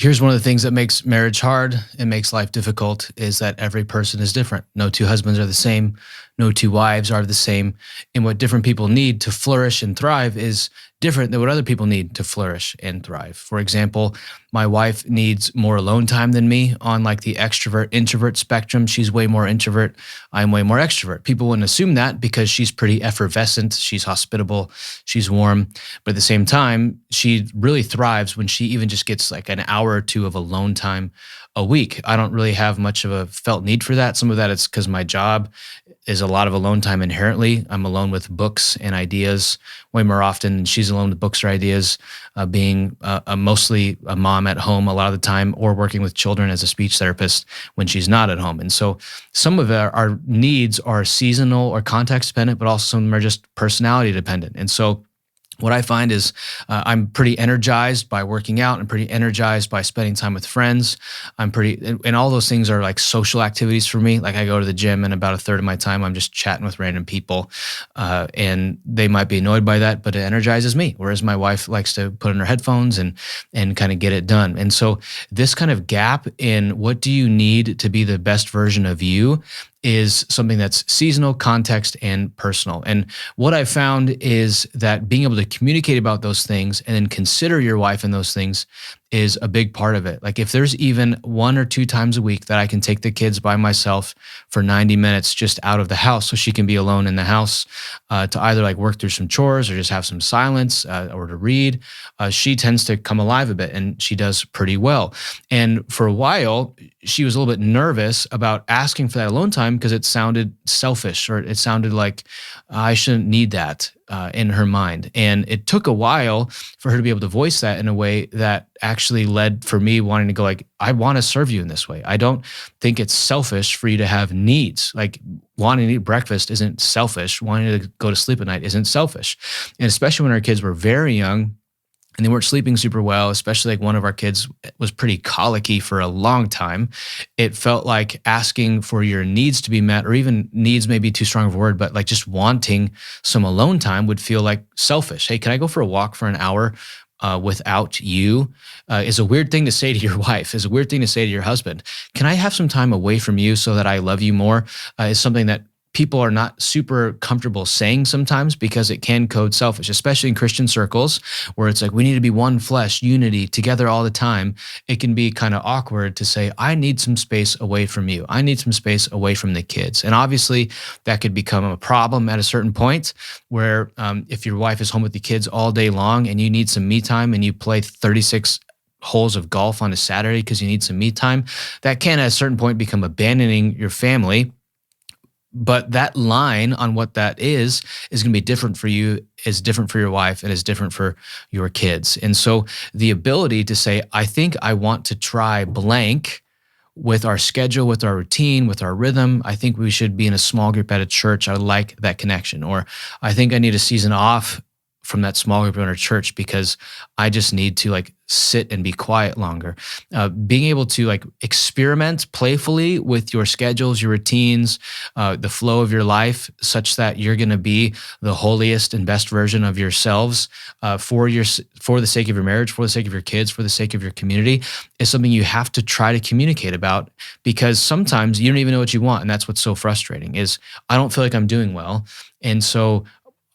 Here's one of the things that makes marriage hard and makes life difficult is that every person is different. No two husbands are the same. No two wives are the same. And what different people need to flourish and thrive is different than what other people need to flourish and thrive. For example, my wife needs more alone time than me on like the extrovert introvert spectrum. She's way more introvert. I'm way more extrovert. People wouldn't assume that because she's pretty effervescent. She's hospitable. She's warm. But at the same time, she really thrives when she even just gets like an hour or two of alone time a week. I don't really have much of a felt need for that. Some of that is because my job is a lot of alone time inherently. I'm alone with books and ideas way more often than she's alone with books or ideas, being mostly a mom at home a lot of the time or working with children as a speech therapist when she's not at home. And so some of our needs are seasonal or context dependent, but also some of them are just personality dependent. And so what I find is I'm pretty energized by working out. I'm pretty energized by spending time with friends. And all those things are like social activities for me. Like I go to the gym and about a third of my time, I'm just chatting with random people. And they might be annoyed by that, but it energizes me. Whereas my wife likes to put in her headphones and kind of get it done. And so this kind of gap in what do you need to be the best version of you is something that's seasonal, context, and personal. And what I found is that being able to communicate about those things and then consider your wife in those things is a big part of it. Like if there's even 1 or 2 times a week that I can take the kids by myself for 90 minutes just out of the house so she can be alone in the house to either like work through some chores or just have some silence or to read, she tends to come alive a bit and she does pretty well. And for a while, she was a little bit nervous about asking for that alone time because it sounded selfish or it sounded like I shouldn't need that in her mind. And it took a while for her to be able to voice that in a way that actually led for me wanting to go like, I want to serve you in this way. I don't think it's selfish for you to have needs. Like wanting to eat breakfast isn't selfish. Wanting to go to sleep at night isn't selfish. And especially when our kids were very young, and they weren't sleeping super well, especially like one of our kids was pretty colicky for a long time. It felt like asking for your needs to be met, or even needs may be too strong of a word, but like just wanting some alone time would feel like selfish. Hey, can I go for a walk for an hour without you? Is a weird thing to say to your wife, is a weird thing to say to your husband. Can I have some time away from you so that I love you more? Is something that people are not super comfortable saying sometimes because it can code selfish, especially in Christian circles where it's like we need to be one flesh, unity, together all the time. It can be kind of awkward to say, I need some space away from you. I need some space away from the kids. And obviously that could become a problem at a certain point where if your wife is home with the kids all day long and you need some me time and you play 36 holes of golf on a Saturday because you need some me time, that can at a certain point become abandoning your family. But that line on what that is going to be different for you, is different for your wife, and is different for your kids. And so the ability to say, I think I want to try blank with our schedule, with our routine, with our rhythm. I think we should be in a small group at a church. I like that connection. Or I think I need a season off from that small group in our church because I just need to like sit and be quiet longer. Being able to like experiment playfully with your schedules, your routines, the flow of your life, such that you're going to be the holiest and best version of yourselves for the sake of your marriage, for the sake of your kids, for the sake of your community, is something you have to try to communicate about, because sometimes you don't even know what you want, and that's what's so frustrating. Is I don't feel like I'm doing well, and so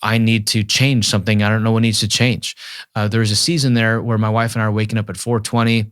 I need to change something. I don't know what needs to change. There was a season there where my wife and I are waking up at 4:20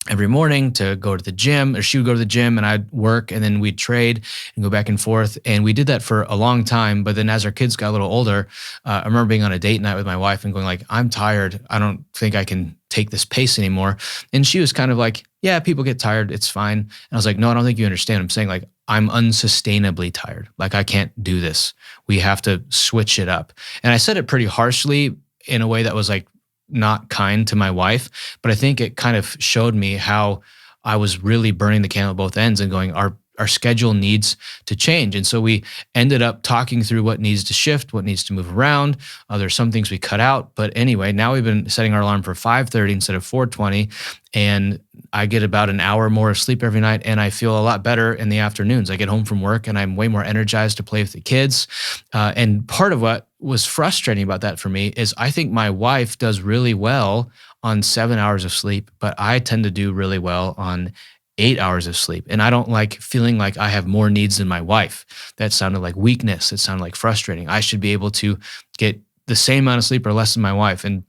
every morning to go to the gym, or she would go to the gym and I'd work, and then we'd trade and go back and forth. And we did that for a long time. But then as our kids got a little older, I remember being on a date night with my wife and going like, I'm tired. I don't think I can take this pace anymore. And she was kind of like, yeah, people get tired. It's fine. And I was like, no, I don't think you understand. I'm saying like, I'm unsustainably tired. Like I can't do this. We have to switch it up. And I said it pretty harshly in a way that was like not kind to my wife, but I think it kind of showed me how I was really burning the candle at both ends and going, our schedule needs to change. And so we ended up talking through what needs to shift, what needs to move around. There's some things we cut out. But anyway, now we've been setting our alarm for 5:30 instead of 4:20. And I get about an hour more of sleep every night, and I feel a lot better in the afternoons. I get home from work and I'm way more energized to play with the kids. And part of what was frustrating about that for me is I think my wife does really well on 7 hours of sleep, but I tend to do really well on 8 hours of sleep. And I don't like feeling like I have more needs than my wife. That sounded like weakness. It sounded like frustrating. I should be able to get the same amount of sleep or less than my wife. And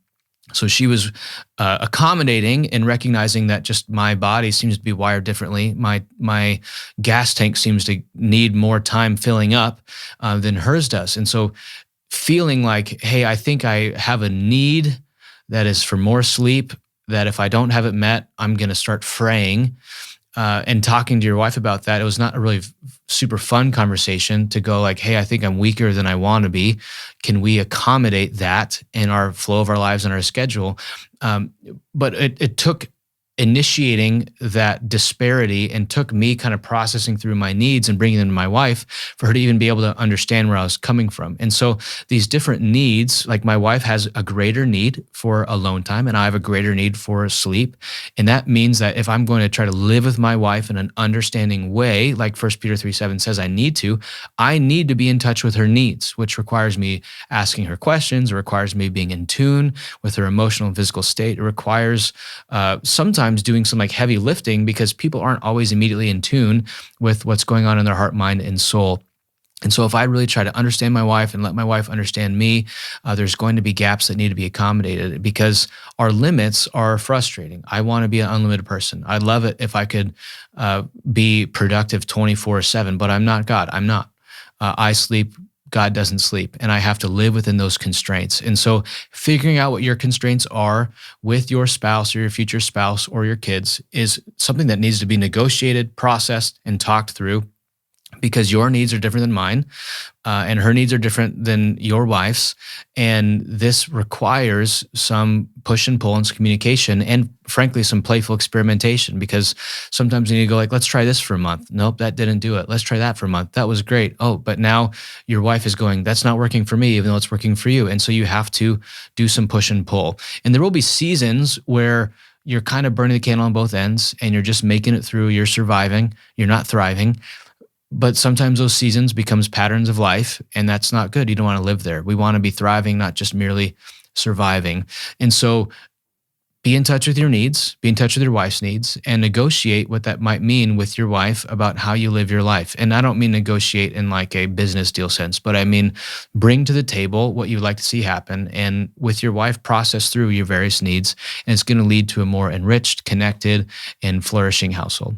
so she was accommodating and recognizing that just my body seems to be wired differently. My gas tank seems to need more time filling up than hers does. And so feeling like, hey, I think I have a need that is for more sleep, that if I don't have it met, I'm going to start fraying. And talking to your wife about that, it was not a really super fun conversation to go like, hey, I think I'm weaker than I want to be. Can we accommodate that in our flow of our lives and our schedule? But it took initiating that disparity and took me kind of processing through my needs and bringing them to my wife for her to even be able to understand where I was coming from. And so these different needs, like my wife has a greater need for alone time and I have a greater need for sleep. And that means that if I'm going to try to live with my wife in an understanding way, like 1 Peter 3:7 says I need to be in touch with her needs, which requires me asking her questions. It requires me being in tune with her emotional and physical state. It requires sometimes doing some like heavy lifting because people aren't always immediately in tune with what's going on in their heart, mind, and soul. And so if I really try to understand my wife and let my wife understand me, there's going to be gaps that need to be accommodated because our limits are frustrating. I want to be an unlimited person. I'd love it if I could be productive 24/7, but I'm not God. I'm not. I sleep. God doesn't sleep, and I have to live within those constraints. And so figuring out what your constraints are with your spouse or your future spouse or your kids is something that needs to be negotiated, processed, and talked through because your needs are different than mine, and her needs are different than your wife's. And this requires some push and pull and some communication and frankly, some playful experimentation because sometimes you need to go like, let's try this for a month. Nope, that didn't do it. Let's try that for a month. That was great. Oh, but now your wife is going, that's not working for me, even though it's working for you. And so you have to do some push and pull. And there will be seasons where you're kind of burning the candle on both ends and you're just making it through. You're surviving. You're not thriving. But sometimes those seasons becomes patterns of life, and that's not good. You don't want to live there. We want to be thriving, not just merely surviving. And so be in touch with your needs, be in touch with your wife's needs, and negotiate what that might mean with your wife about how you live your life. And I don't mean negotiate in like a business deal sense, but I mean bring to the table what you'd like to see happen, and with your wife, process through your various needs, and it's going to lead to a more enriched, connected, and flourishing household.